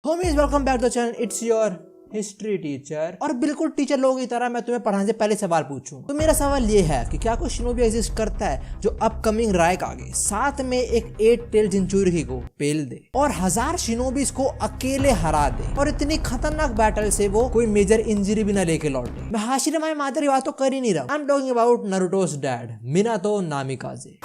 Homies welcome back to the channel, it's your history teacher. और बिल्कुल teacher लोगों की तरह मैं तुम्हें पढ़ाने से पहले सवाल पूछूं। तो मेरा सवाल ये है कि क्या कोई शिनोबी एग्जिस्ट करता है जो अपकमिंग रायक आगे साथ में एक 8 टेल जिंचुरी को पेल दे और 1000 शिनोबीज को अकेले हरा दे और इतनी खतरनाक बैटल से वो कोई मेजर इंजरी भी ना लेके लौटे। मैं हाशिरे माय मादर की बात तो कर ही नहीं रहा। I am talking about Naruto's dad Minato Namikaze.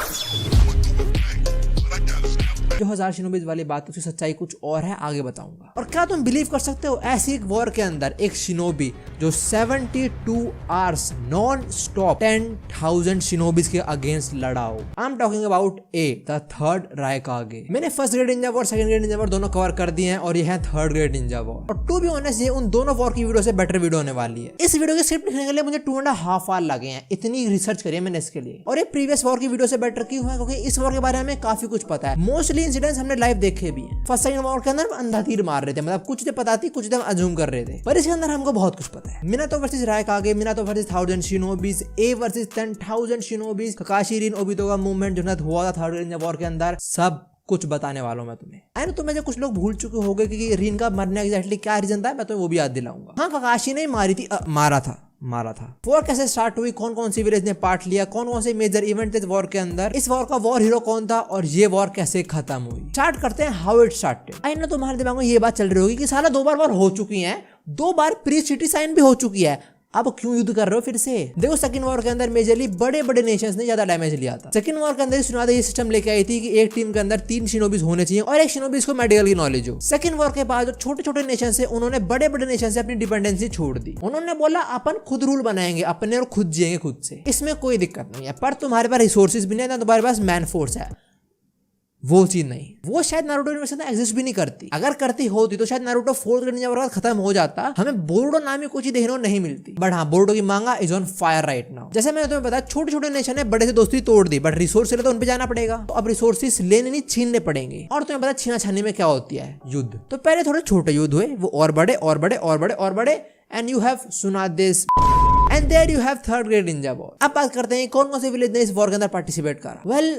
जो 1000 शिनोबीज वाली बात उसकी सच्चाई कुछ और है, आगे बताऊंगा। और क्या तुम बिलीव कर सकते हो ऐसी एक वॉर के अंदर एक शिनोबी जो 72 आवर्स नॉन स्टॉप 10,000 शिनोबीज के अगेंस्ट लड़ा हो। I am talking about the third Raikage. मैंने first great ninja war, second great ninja war दोनों कवर कर दिए हैं और ये है थर्ड ग्रेड निंजा वॉर। और टू बी ऑनेस्ट ये उन दोनों वॉर की वीडियो से बेटर वीडियो होने वाली है। इस वीडियो के स्क्रिप्ट लिखने के लिए मुझे 2.5 आवर लगे हैं, इतनी रिसर्च करी है मैंने इसके लिए। और ये प्रीवियस वॉर की वीडियो से बेटर क्यों है? क्योंकि इस वॉर के बारे में काफी कुछ पता है। मोस्टली इंसिडेंट्स हमने लाइव देखे भी हैं। फर्स्ट सेकंड वॉर के अंदर अंधा तीर मार रहे थे, मतलब कुछ चीजें पता थी, कुछ चीजें अज्यूम कर रहे थे, पर इसके अंदर हमको बहुत कुछ पता है। Minato versus Raikage, Minato versus 1000 shinobis, A versus 10,000 shinobis, Kakashi Rin Obito का मूवमेंट जो हुआ था थर्ड निंजा वॉर के अंदर, सब कुछ बताने वाला हूं मैं तुम्हें। आई नो तुम्हें कुछ लोग भूल चुके होंगे कि रिन का मरने एग्जैक्टली क्या रीजन था, मैं तुम्हें वो भी याद दिलाऊंगा। हाँ, ककाशी ने मारी थी, मारा था। वॉर कैसे स्टार्ट हुई, कौन कौन सी विलेज ने पार्ट लिया, कौन कौन से मेजर इवेंट थे वॉर के अंदर, इस वॉर का वॉर हीरो कौन था और ये वॉर कैसे खत्म हुई। स्टार्ट करते हैं how it started. I know तुम्हारे दिमाग में ये बात चल रही होगी कि साला 2 बार वॉर हो चुकी है, 2 बार प्री सिटी साइन भी हो चुकी है, अब क्यों युद्ध कर रहे हो फिर से? देखो सेकंड वॉर के अंदर मेजरली बड़े बड़े नेशंस ने ज्यादा डैमेज लिया था। सेकंड वॉर के अंदर सुना ये सिस्टम लेके आई थी कि एक टीम के अंदर 3 शिनोबीज होने चाहिए और एक शिनोबीज को मेडिकल की नॉलेज हो। सेकंड वॉर के बाद जो छोटे छोटे नेशन से उन्होंने बड़े बड़े नेशन से अपनी डिपेंडेंसी छोड़ दी। उन्होंने बोला अपन खुद रूल बनाएंगे अपने और खुद जिएंगे खुद से, इसमें कोई दिक्कत नहीं है, पर तुम्हारे पास रिसोर्सेज भी नहीं है, तुम्हारे पास मैन फोर्स है। वो चीज नहीं, वो शायद नारुतो यूनिवर्स में एग्जिस्ट भी नहीं करती। अगर करती होती तो शायद Naruto 4th grade ninja war खत्म हो जाता, हमें बोर्डो नाम की कुछ देखने को नहीं मिलती। बट हाँ, बोर्डो की मांगा is on fire right now. जैसे मैंने तुम्हें बताया छोटे छोटे नेशन ने बड़े से दोस्ती तोड़ दी, बट रिसोर्स ले तो उन पे जाना पड़ेगा, तो अब रिसोर्सेज लेने नहीं छीनने पड़ेंगे। और तुम्हें पता छीना छानी में क्या होती है, युद्ध। तो पहले थोड़े छोटे युद्ध हुए, वो और बड़े और बड़े और बड़े और बड़े, एंड यू हैव सुना this and there you have third great ninja war. अब बात करते हैं कौन कौन से विलेज ने इस वॉर के अंदर पार्टिसिपेट करा। वेल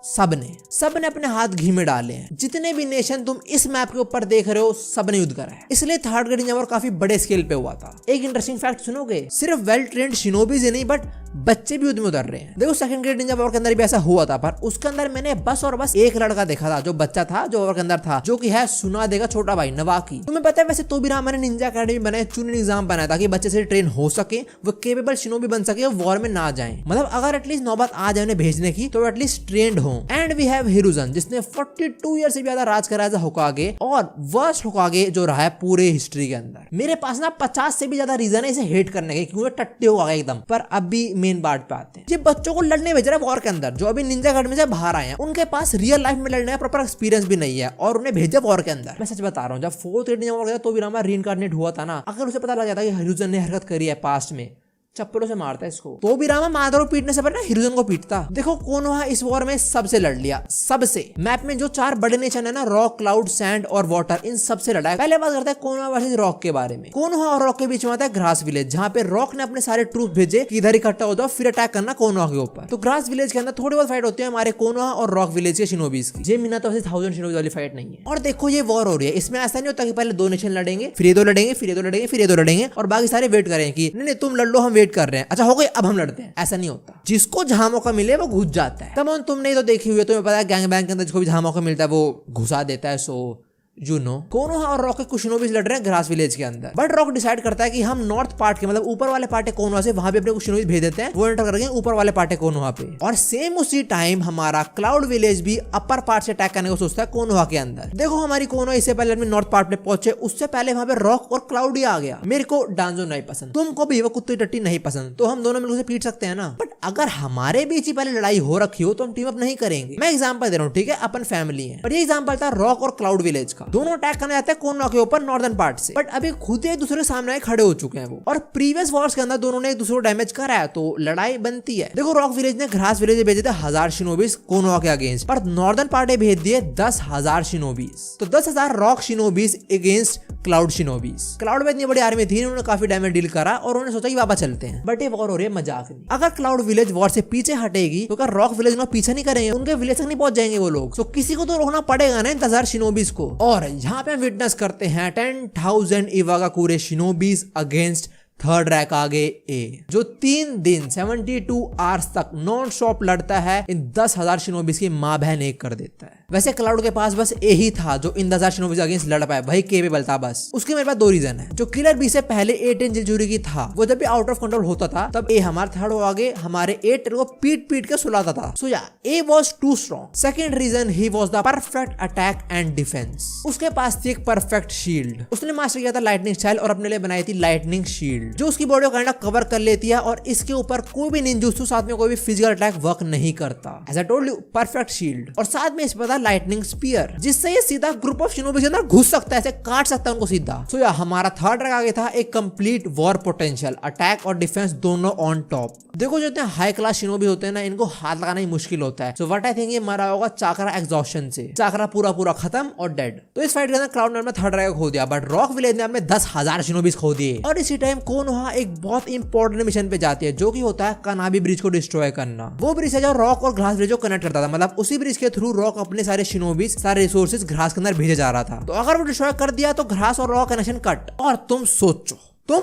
सबने अपने हाथ घी में डाले हैं। जितने भी नेशन तुम इस मैप के ऊपर देख रहे हो सबने युद्ध करा है, इसलिए थर्ड ग्रेड निंजा वॉर काफी बड़े स्केल पे हुआ था। एक इंटरेस्टिंग फैक्ट सुनोगे, सिर्फ वेल ट्रेंड शिनोबीज ही नहीं बट बच्चे भी युद्ध में उतर रहे हैं। देखो सेकंड ग्रेड निंजा वॉर के अंदर भी ऐसा हुआ था, पर उसके अंदर मैंने बस और बस एक लड़का देखा था जो बच्चा था, जो वॉर के अंदर था, जो कि है सुनादे का छोटा भाई नवाकी। तुम्हें पता है वैसे तो भी मैंने निंजा अकेडमी बनाया, चुनिंग एग्जाम बनाया ताकि बच्चे से ट्रेन हो सके, वो केपेबल शिनोबी बन सके, वॉर में ना जाए। मतलब अगर एटलीस्ट नौबत आ जाए उन्हें भेजने की तो एटलीस्ट ट्रेंड हो। एंड वी हैव हिरुजन जिसने 42 ईयर से ज्यादा राज करा है होकागे, और वर्स्ट होकागे जो रहा है पूरे हिस्ट्री के अंदर। मेरे पास ना 50 से भी ज्यादा रीजन है इसे हेट करने के, क्योंकि टट्टे होगा एकदम। पर अभी मेन बात पे आते हैं। ये बच्चों को लड़ने भेज रहा है वॉर के अंदर, जो अभी निंजा अकेडमी से बाहर आए हैं, उनके पास रियल लाइफ में लड़ने का प्रॉपर एक्सपीरियंस भी नहीं है और उन्हें भेजा वॉर के अंदर। मैं सच बता रहा हूँ, जब 4th ग्रेड निंजा वॉर गया तो भी रामा रीइंकार्नेट हुआ था ना, अगर उसे पता लग जाता कि हिरुजन ने हरकत करी है पास्ट में, चप्पलों से मारता है इसको, तो भी रामा मादरो पीटने से पहले हिरुजन को पीटता। देखो कोनोहा इस वॉर में सबसे लड़ लिया, सबसे। मैप में जो 4 बड़े नेशन है ना, रॉक, क्लाउड, सैंड और वाटर, इन सबसे लड़ा है। पहले बात करते हैं कोनोहा वर्सेस रॉक के बारे में। कोनोहा और रॉक के बीच में आता है ग्रास विलेज, जहाँ पे रॉक ने अपने सारे ट्रूप भेजे कि इधर इकट्ठा हो जाओ फिर अटैक करना कोनोहा के ऊपर। तो ग्रास विलेज के अंदर थोड़ी बहुत फाइट होती है हमारे कोनोहा और रॉक विलेज के शिनोबीज की। ये मिनातो वर्सेस 1000 शिनोबीज वाली फाइट नहीं है। और देखो ये वॉर हो रही है, इसमें ऐसा नहीं होता कि पहले 2 नेशन लड़ेंगे, फिर ये 2 लड़ेंगे, फिर ये 2 लड़ेंगे, फिर ये 2 लड़ेंगे और बाकी सारे वेट करेंगे कि नहीं तुम लड़ लो, हम वेट कर रहे हैं, अच्छा हो गए अब हम लड़ते हैं। ऐसा नहीं होता, जिसको जहां मौका मिले वो घुस जाता है। तब तुमने तो देखी हुई है, तुम्हें पता है गैंग बैंग के अंदर जिसको भी जहां मौका मिलता है वो घुसा देता है। सो यू नो कोनोहा और रॉक के कुछ शिनोबीज लड़ रहे हैं ग्रास विलेज के अंदर, बट रॉक डिसाइड करता है कि हम नॉर्थ पार्ट के मतलब ऊपर वाले पार्ट है कोनोहा से, वहां पे अपने कुछ शिनोबीज भेज देते हैं, वो एंटर करके ऊपर वाले पार्ट है कोनोहा पे। और सेम उसी टाइम हमारा क्लाउड विलेज भी अपर पार्ट से अटैक करने को सोचता है कोनोहा के अंदर। देखो हमारी कोनोहा इससे पहले अपने नॉर्थ पार्ट पे पहुंचे, उससे पहले वहां पे रॉक और क्लाउड ही आ गया। मेरे को डांजो नहीं पसंद, तुमको भी वो कुत्ते टट्टी नहीं पसंद, तो हम दोनों मिलकर उसे पीट सकते हैं ना। बट अगर हमारे बीच ही पहले लड़ाई हो रखी हो तो हम टीम अप नहीं करेंगे। मैं एग्जांपल दे रहा हूँ, ठीक है, अपन फैमिली है, पर ये एग्जांपल था रॉक और क्लाउड विलेज का। दोनों अटैक करने जाते हैं कोनोहा के ऊपर नॉर्दर्न पार्ट से, बट अभी खुद एक दूसरे के सामने खड़े हो चुके हैं वो, और प्रीवियस वॉर्स के अंदर दोनों ने एक दूसरे को डैमेज करा है, तो लड़ाई बनती है। देखो रॉक विलेज ने ग्रास विलेज भेजे थे 1000 शिनोबीज कोनोहा के अगेंस्ट, पर नॉर्दर्न पार्ट भेज दिए 10,000 शिनोबीज। तो 10,000 rock shinobis against cloud shinobis. Cloud में इतनी बड़ी आर्मी थी, उन्होंने काफी डैमेज डील करा और उन्होंने सोचा कि वापस चलते हैं, बट ये वॉर हो रही है मजाक नहीं। अगर क्लाउड विलेज वॉर से पीछे हटेगी तो अगर रॉक विलेज पीछे नहीं करेंगे, उनके विलेज तक नहीं पहुंच जाएंगे वो लोग, तो किसी को तो रोकना पड़ेगा ना इंतजार शिनोबीज को। और यहाँ पे विटनेस करते हैं 10,000 इवागाकुरे शिनोबीज अगेंस्ट थर्ड रैक आगे ए, जो 3 दिन 72 आवर्स तक नॉन स्टॉप लड़ता है, इन 10,000 शिनोबीज की माँ बहन एक कर देता है। वैसे क्लाउड के पास बस ए ही था जो इन 10,000 शिनोबीज अगेंस्ट लड़ पाए, भाई केपेबल था बस। उसके मेरे पास 2 रीजन है। जो किलर बी से पहले A10 जिलचूरी की था, वो जब भी आउट ऑफ कंट्रोल होता था तब ए हमारे थर्ड हो आगे हमारे A10 को पीट के सुलाता था। So yeah he was too strong. Second reason, he was the perfect attack and defence. उसके पास थी एक परफेक्ट शील्ड। उसने मास्टर किया था लाइटनिंग स्टाइल और अपने लिए बनाई थी लाइटनिंग शील्ड, जो उसकी बॉडी को काइंड ऑफ कवर कर लेती है और इसके ऊपर कोई भी निंजुत्सु साथ में कोई भी फिजिकल अटैक वर्क नहीं करता। As I told you, perfect shield. और साथ में इस पर था लाइटनिंग स्पीयर, जिससे ये सीधा ग्रुप ऑफ शिनोबी के अंदर घुस सकता है, ऐसे काट सकता है उनको सीधा। सो या हमारा थर्ड रैंक आगे था एक कंप्लीट वॉर पोटेंशियल, अटैक और डिफेंस दोनों ऑन टॉप। देखो जो इतने हाई क्लास शिनोबी होते हैं ना, इनको हाथ लगाना ही मुश्किल होता है। सो व्हाट आई थिंक ये मरा होगा चाकरा एग्जॉस्शन से, चाकरा पूरा खत्म और डेड। तो इस फाइट के अंदर क्लाउड ने अपना थर्ड रैंक खो दिया, बट रॉक विलेज ने अपने 10,000 शिनोबीज खो दिए। और इसी टाइम कोनोहा एक बहुत इंपॉर्टेंट मिशन पे जाती है, जो कि होता है कनाबी ब्रिज को डिस्ट्रॉय करना। वो ब्रिज है जो रॉक और ग्रास ब्रिज को कनेक्ट करता था, मतलब उसी ब्रिज के थ्रू रॉक अपने सारे शिनोबीज, सारे रिसोर्सेज ग्रास के अंदर भेजे जा रहा था। तो अगर वो डिस्ट्रॉय कर दिया तो ग्रास और रॉक कनेक्शन कट। और तुम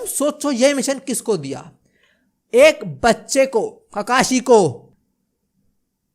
सोचो ये मिशन किसको दिया? एक बच्चे को, ककाशी को।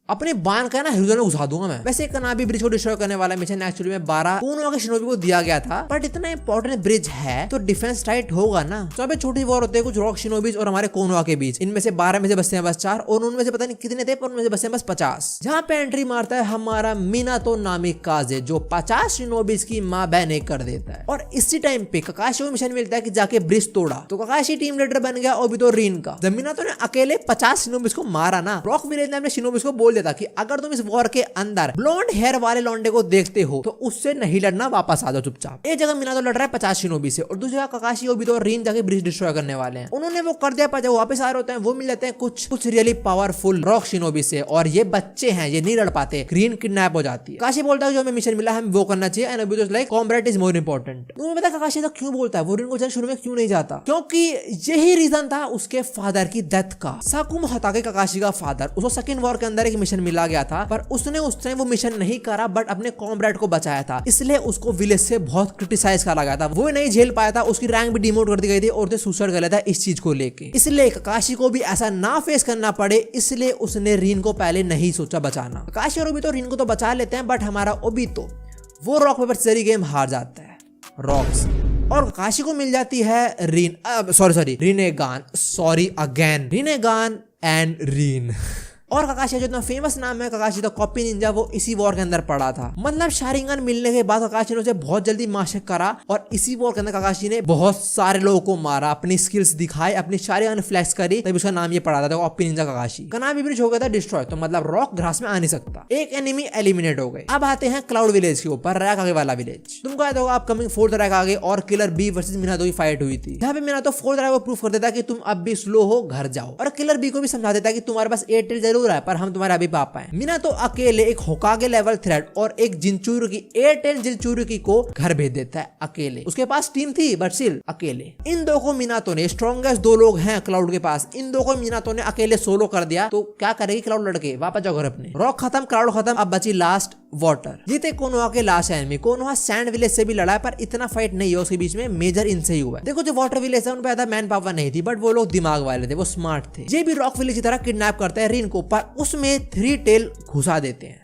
अपने बाण का ना हृदय में घुसा दूंगा मैं। वैसे कनाबी ब्रिज को डिस्ट्रॉय करने वाला मिशन एक्चुअली में 12 कोनोहा के शिनोबी को दिया गया था, बट इतना इंपॉर्टेंट ब्रिज है तो डिफेंस टाइट होगा ना। तो अबे छोटी वॉर होते हैं कुछ रॉक शिनोबीज और हमारे कोनोहा के बीच। इनमें से 12 में से बचते हैं बस 4 और उनमें से पता नहीं कितने थे, पर उनमें से बचते हैं बस 50। जहां पे एंट्री मारता है हमारा मिनातो नामी काजे, जो 50 शिनोबीज की माँ बहन एक कर देता है। और इसी टाइम पे ककाशी को मिशन मिलता है कि जाके ब्रिज तोड़ा। तो ककाशी टीम लीडर बन गया ओबितो रीन का। जब मिनातो ने अकेले 50 शिनोबीज को मारा ना, रॉक विलेज ने अपने शिनोबीज को बोल दिया था कि अगर तुम इस वॉर के अंदर ब्लॉन्ड हेयर वाले लौंडे को देखते हो तो उससे नहीं लड़ना, वापस आ जाओ चुपचाप। एक जगह मिनातो लड़ रहा है 50 शिनोबी से और दूसरी जगह ककाशी ओबितो और रीन जाके ब्रिज डिस्ट्रॉय करने वाले हैं। उन्होंने वो कर दिया, पर जब वापस आ रहे होते हैं वो मिल जाते हैं कुछ रियली पावरफुल रॉक शिनोबी से, और ये बच्चे हैं, ये नहीं लड़ पाते। ग्रीन किडनैप हो जाती है। ककाशी बोलता है जो हमें मिशन मिला है हम वो करना चाहिए, and Obito is like combat is more important. तुम्हें पता है ककाशी ऐसा क्यों बोलता है? वो रीन को शुरू में क्यों नहीं जाता? क्योंकि यही रीजन था उसके फादर की डेथ का। साकुमो हताके ककाशी का फादर, उसको सेकंड वॉर के अंदर एक मिशन मिला गया था, पर उसने उस टाइम वो मिशन नहीं करा, बट अपने कॉमरेड को बचाया था। इसलिए उसको विलेज से बहुत क्रिटिसाइज करा गया था। वो नहीं झेल पाया था, उसकी रैंक भी डिमोट कर दी गई थी और उसे सुसाइड कर लिया था इस चीज को लेके। इसलिए ककाशी को भी ऐसा ना फेस करना पड़े, इसलिए उसने रीन को पहले नहीं सोचा बचाना। ककाशी और ओबितो रीन को तो बचा लेते हैं, बट हमारा ओबितो वो रॉक पेपर सीजर गेम हार जाता है रॉक से, और ककाशी को मिल जाती है रिनेगान एंड रीन। और ककाशी जो इतना फेमस नाम है, ककाशी द कॉपी निंजा, वो इसी वॉर के अंदर पड़ा था। मतलब शारिंगन मिलने के बाद ककाशी ने उसे बहुत जल्दी मास्टर करा और इसी वॉर के अंदर ककाशी ने बहुत सारे लोगों को मारा, अपनी स्किल्स दिखाई, अपनी शारिंगन फ्लेक्स करी, तभी उसका नाम ये पड़ा था कॉपी निंजा ककाशी। कनाबी ब्रिज हो गया था डिस्ट्रॉय, तो मतलब रॉक ग्रास में आ नहीं सकता। एक एनिमी एलिमिनेट हो गए। अब आते हैं क्लाउड विलेज के ऊपर, रैक आगे वाला विलेज। तुमको याद होगा अपकमिंग 4th रैक आगे और किलर बी वर्सेस मिनातो की फाइट हुई थी। यहाँ पे मिनातो 4th रैक को प्रूव कर देता है कि तुम अब भी स्लो हो, घर जाओ, और किलर बी को भी समझा देता है कि तुम्हारे पास एयरटेल जरूर है पर हम तुम्हारे पापा है। मिनातो अकेले एक होकागे लेवल थ्रेड और एक जिंचुरुकी एयरटेल जिंचुरुकी को घर भेज देता है अकेले। उसके पास टीम थी बट स्टिल अकेले। इन दो को मिनातो ने, स्ट्रॉन्गेस्ट 2 लोग हैं क्लाउड के पास, इन दो को मिनातो ने अकेले सोलो कर दिया। तो क्या करेगी क्लाउड लड़के? वापस जाओ घर अपने। रॉक खत्म, क्लाउड खत्म, अब बची लास्ट वाटर। जीते कोनोहा के last enemy. Konoha sand village से भी लड़ा है, पर इतना फाइट नहीं हुआ उसके बीच में, मेजर इनसे ही हुआ। देखो जो वाटर विलेज है उन पे ज्यादा मैन पावर नहीं थी, बट वो लोग दिमाग वाले थे, वो स्मार्ट थे। ये भी रॉक विलेज की तरह किडनैप करते हैं रीन को, पर उसमें 3 टेल घुसा देते हैं,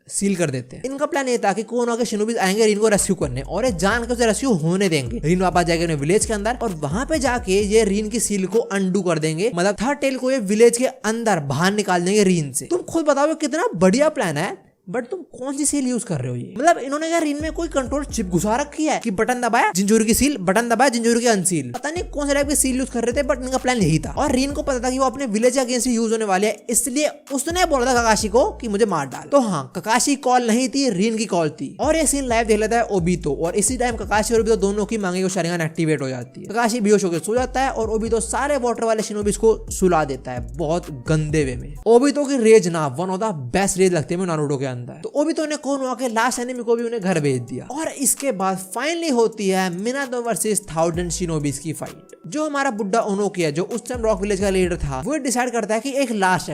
सील कर देते हैं। इनका प्लान ये था कि कोनोहा के शिनोबीज आएंगे रीन को रेस्क्यू करने, और ये जान के उसे रेस्क्यू होने देंगे। रीन वापस जाएगा विलेज के अंदर और वहां पे जाके ये रीन की सील को अंडू कर देंगे, मतलब 3rd टेल को ये विलेज के अंदर बाहर निकाल देंगे रीन से। तुम खुद बताओ कितना बढ़िया प्लान है, बट तुम कौन सी सील यूज कर रहे हो? ये मतलब इन्होंने क्या रीन में कोई कंट्रोल चिप घुसा रखी है कि बटन दबाया जिंजूरी की सील, बटन दबाया जिंजूरी की अनसील, पता नहीं कौन से टाइप की सील यूज कर रहे थे, बट इनका प्लान यही था। और रीन को पता था कि वो अपने विलेज के अगेंस्ट यूज होने वाले है, इसलिए उसने बोला था ककाशी को कि मुझे मार डाल। तो हाँ, ककाशी कॉल नहीं थी, रीन की कॉल थी। और ये सीन लाइव देख लेता है ओबितो, और इसी टाइम ककाशी और ओबितो दोनों की मांगे को शारिंगन एक्टिवेट हो जाती है। ककाशी बेहोश होकर सो जाता है और ओबितो सारे वाटर वाले शिनोबीज को सुला देता है बहुत गंदे वे में। ओबितो की रेज ना one of the best rage लगती है नारुतो के अंदर, तो ओबितो ने कोनोहा के लास्ट एनिमी को भी उन्हें घर भेज दिया। और इसके बाद फाइनली होती है मिनातो वर्सेस 1000 शिनोबीज की फाइट। जो हमारा बुड्ढा ओनोकी है, जो उस टाइम रॉक विलेज का लीडर था, वो डिसाइड करता है कि एक लास्ट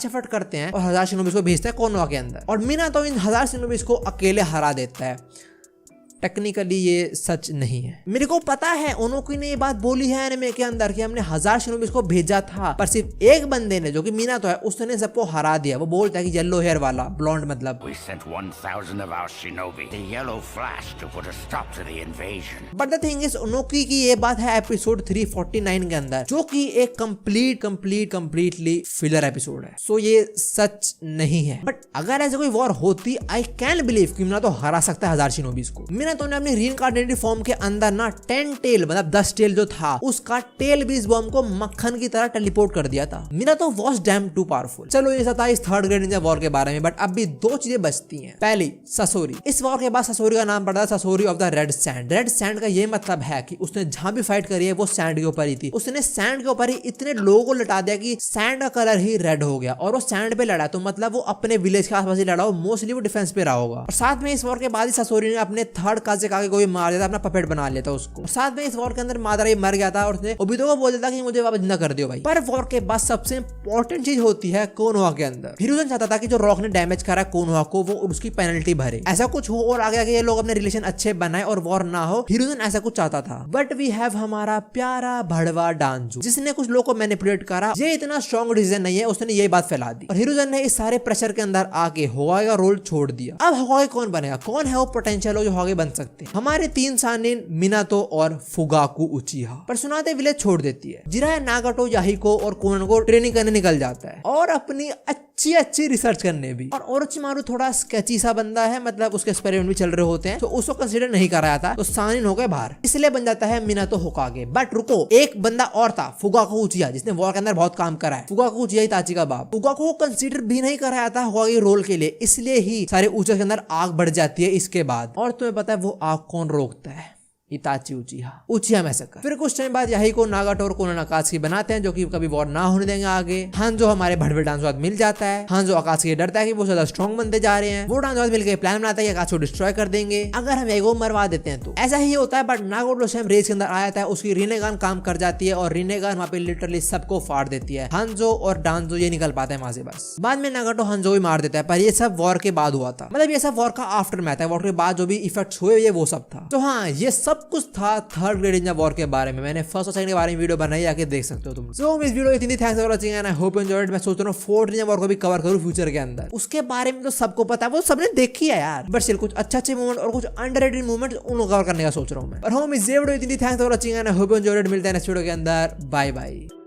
एफर्ट करते हैं और 1000 शिनोबीज को भेजते हैं कोनोहा के अंदर। और मिनातो इन 1000 शिनोबीज को अकेले हरा देता है। टेक्निकली ये सच नहीं है। मेरे को पता है ओनोकी ने ये बात बोली है एनिमे के अंदर कि हमने 1000 शिनोबीज को भेजा था, पर सिर्फ एक बंदे ने, जो कि मिनातो है, उसने सबको हरा दिया। वो बोलता है कि येलो हेयर वाला, ब्लॉन्ड मतलब। बट द थिंग इज, ओनोकी की ये बात है एपिसोड 349 के अंदर, जो कि एक कंप्लीटली फिलर एपिसोड है। सो ये सच नहीं है। बट अगर ऐसे कोई वॉर होती, आई कैन बिलीव कि मिनातो हरा सकता है 1000 शिनोबीज को। मिनातो ने अपनी रीइंकार्नेटेड फॉर्म के अंदर ना 10 टेल मतलब 10 टेल जो था, उसका टेल भी इस बॉम्ब को मक्खन की तरह टेलीपोर्ट कर दिया था। Minato was damn too powerful. चलो ये सब था इस थर्ड ग्रेड निंजा वॉर के बारे में। बट अब भी दो चीजें बचती हैं। पहली, ससोरी। इस वॉर के बाद ससोरी का नाम पड़ा था Sasori of the red sand. Red sand का ये मतलब है कि उसने जहां भी फाइट करी है वो सैंड के ऊपर ही थी। उसने सैंड के ऊपर ही इतने लोगों को लटा दिया कि सैंड का कलर ही रेड हो गया। और वो सैंड पे लड़ा, तो मतलब वो अपने विलेज के आसपास ही लड़ा हो, मोस्टली वो डिफेंस पे रहा होगा। और साथ में इस वॉर के बाद ही ससोरी ने अपने थर्ड काज़ेकागे को भी मार दिया था, अपना पपेट बना लिया था उसको। और साथ में इस वॉर के अंदर मादारा ही मर गया था और उसने ओबितो को बोल दिया था कि मुझे वापस जिंदा कर दियो भाई। पर वॉर के बाद सबसे इंपॉर्टेंट चीज होती है कोनोहा के अंदर। हिरुजन चाहता था कि जो रॉक ने डैमेज करा कोनोहा को, वो उसकी पेनल्टी भरे। ऐसा कुछ हो और आगे ये लोग अपने रिलेशन अच्छे बनाए और वॉर ना हो। हिरुजन ऐसा कुछ चाहता था। बट वी हैव हमारा प्यारा भड़वा डांजू, जिसने कुछ लोगों को मैनिपुलेट करा। ये इतना स्ट्रॉन्ग डिसीजन नहीं है, उसने ये बात फैला दी। और हिरुजन ने इस सारे प्रेशर के अंदर आके होकागे का रोल छोड़ दिया। अब होकागे कौन बनेगा? कौन है वो पोटेंशियल जो होकागे बन सकते हैं? हमारे 3 सानिन मिनातो और फुगाकू उचिहा। पर सुनाते विलेज छोड़ देती है। जिराया नागाटो याहिको और कोनन को ट्रेनिंग करने निकल जाता है और अपनी अच्छी रिसर्च करने भी। और ओरोचिमारू थोड़ा स्केची सा बंदा है, मतलब उसके एक्सपेरिमेंट भी चल रहे होते हैं, तो उसको कंसीडर नहीं कराया था, तो सानिन हो गए बाहर, इसलिए बन जाता है मिनातो होकागे। बट रुको, एक बंदा और था, फुगाकू उचिहा, जिसने वॉर के अंदर बहुत काम करा है। फुगाकू उचिहा इताची का बाप। फुगाकू को कंसीडर भी नहीं कराया था होकागे रोल के लिए, इसलिए ही सारे उचिहा के अंदर आग बढ़ जाती है इसके बाद। और तुम्हें पता है वो आग कौन रोकता है? इताची उचिहा मैसेकर। फिर कुछ टाइम बाद याही को नागाटो और कोनन अकात्सुकी बनाते हैं, जो कि कभी वॉर ना होने देंगे आगे। हांजो हमारे भड़वे डांसवाद मिल जाता है। हांजो अकात्सुकी डरता है कि वो ज्यादा स्ट्रॉन्ग बनते जा रहे हैं। वो डांसवाद मिलकर प्लान बनाता है कि अकात्सुकी को डिस्ट्रॉय कर देंगे अगर हम एगो मरवा देते हैं तो। ऐसा ही होता है। बट नागाटो स्वयं रेस के अंदर आया था, उसकी रिनेगान काम कर जाती है और रिनेगान वहाँ पे लिटरली सबको फाड़ देती है। हांजो और डांजो ये निकल पाते हैं वहां से बस। बाद में नागाटो हांजो भी मार देता है, पर ये सब वॉर के बाद हुआ था। मतलब ये सब वॉर का आफ्टर मैथ है। वॉर के बाद जो भी इफेक्ट्स हुए ये वो सब था। तो हाँ, ये सब कुछ था थर्ड ग्रेड निंजा वॉर के बारे में। मैंने फर्स्ट और सेकंड के बारे में वीडियो बनाई, आके देख सकते हो तुम। सो इस वीडियो इतनी thanks for watching and I hope you enjoyed. मैं सोच रहा हूं फोर्थ निंजा वॉर को भी कवर करूं फ्यूचर के अंदर। उसके बारे में तो सबको पता है, वो सबने देखी है यार। बट स्टिल कुछ अच्छे मोमेंट और कुछ अंडररेटेड मोमेंट्स उनको कवर करने का सोच रहा हूं मैं। और होम इस वीडियो इतनी thanks for watching and I hope you enjoyed. मिलते हैं नेक्स्ट वीडियो के अंदर। Bye bye.